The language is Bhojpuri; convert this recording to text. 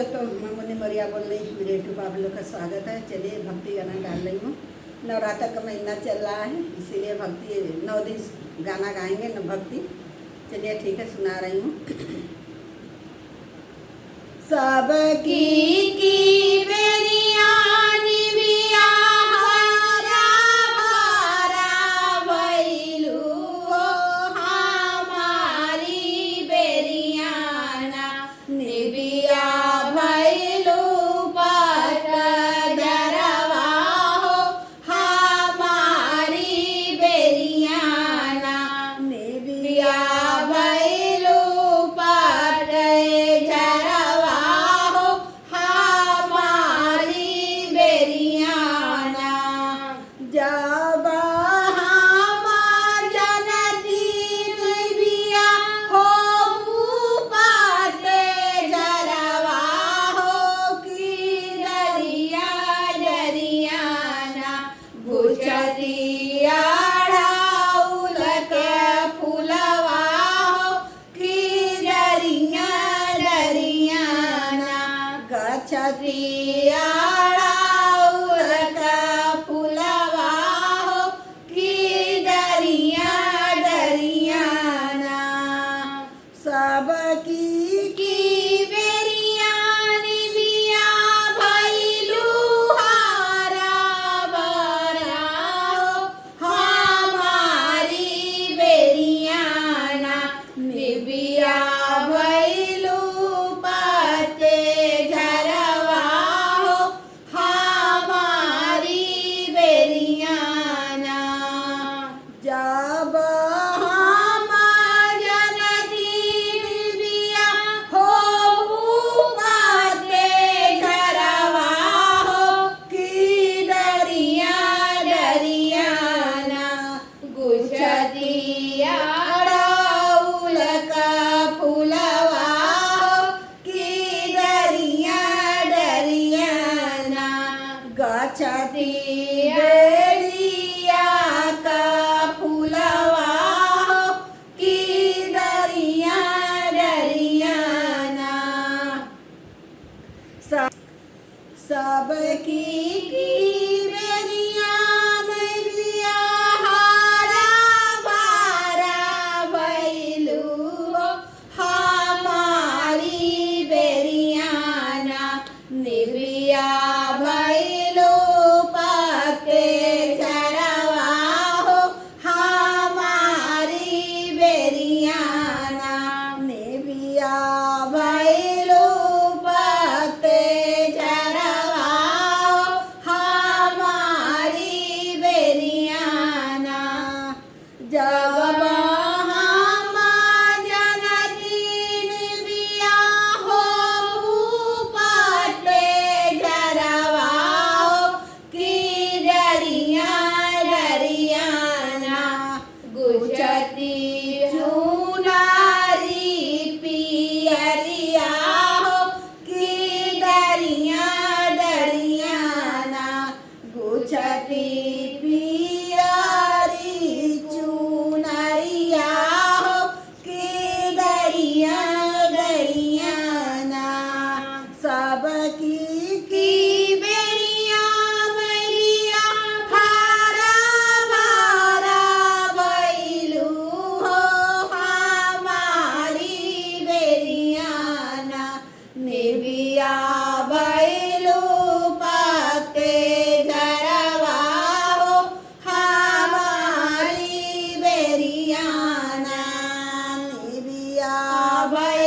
दोस्तों, मैं मुन्नी मरिया बोल रही हूँ। मेरे यूट्यूब आप लोग का स्वागत है। चलिए भक्ति गाना डाल रही हूँ। नवरात्र का महीना चल रहा है, इसीलिए भक्ति 9 दिन गाना गाएंगे न भक्ति। चलिए ठीक है, सुना रही हूँ। सबकी की बेरिया निबिया हरा भरा भइलू हो हमारी बेरियाना निबिया भइलू पट डरवा हो हमारी बेरियाना निबिया भइलू पट डरवा हो हमारी बेरियाना जब हम जनती निबिया हो पाते जरवा हो की डरिया डरियाना गुजरिया ढाउल के फुलवा हो की डरिया डरियाना गछतिया ढाउल के फुलवा हो की डरिया डरियाना सबकी की बेरिया निबिया भइलू हरा भरा हो हमारी बेरियाना निबिया भइलू पते झरवा हो हमारी बेरियाना जब हम जनती निबिया हो पाते झरवा हो की डरिया डरियाना गुजरिया ढाउल का फुलवा हो की डरिया डरियाना गछती बेलिया का फुलवा हो की डरिया डरियाना सबकी की बेरिया निबिया हरा भरा भइलू हो हमारी बेरियाना निबिया भइलू पते झरवा हो हमारी बेरियाना निबिया भइलू पते झरवा हो हमारी बेरियाना जब हम जनती निबिया हो पते झरवा हो की डरिया डरियाना गुजरती चुनारी पियरिया हो की डरिया डरियाना गुजरती पियरी चुनरिया हो की डरिया डरियाना सबकी की बेरिया मैलिया हरा भरा भइलू हो हमारी बेरियाना निबिया भइलू पते झरवा हो हमारी बेरियाना निबिया भइलू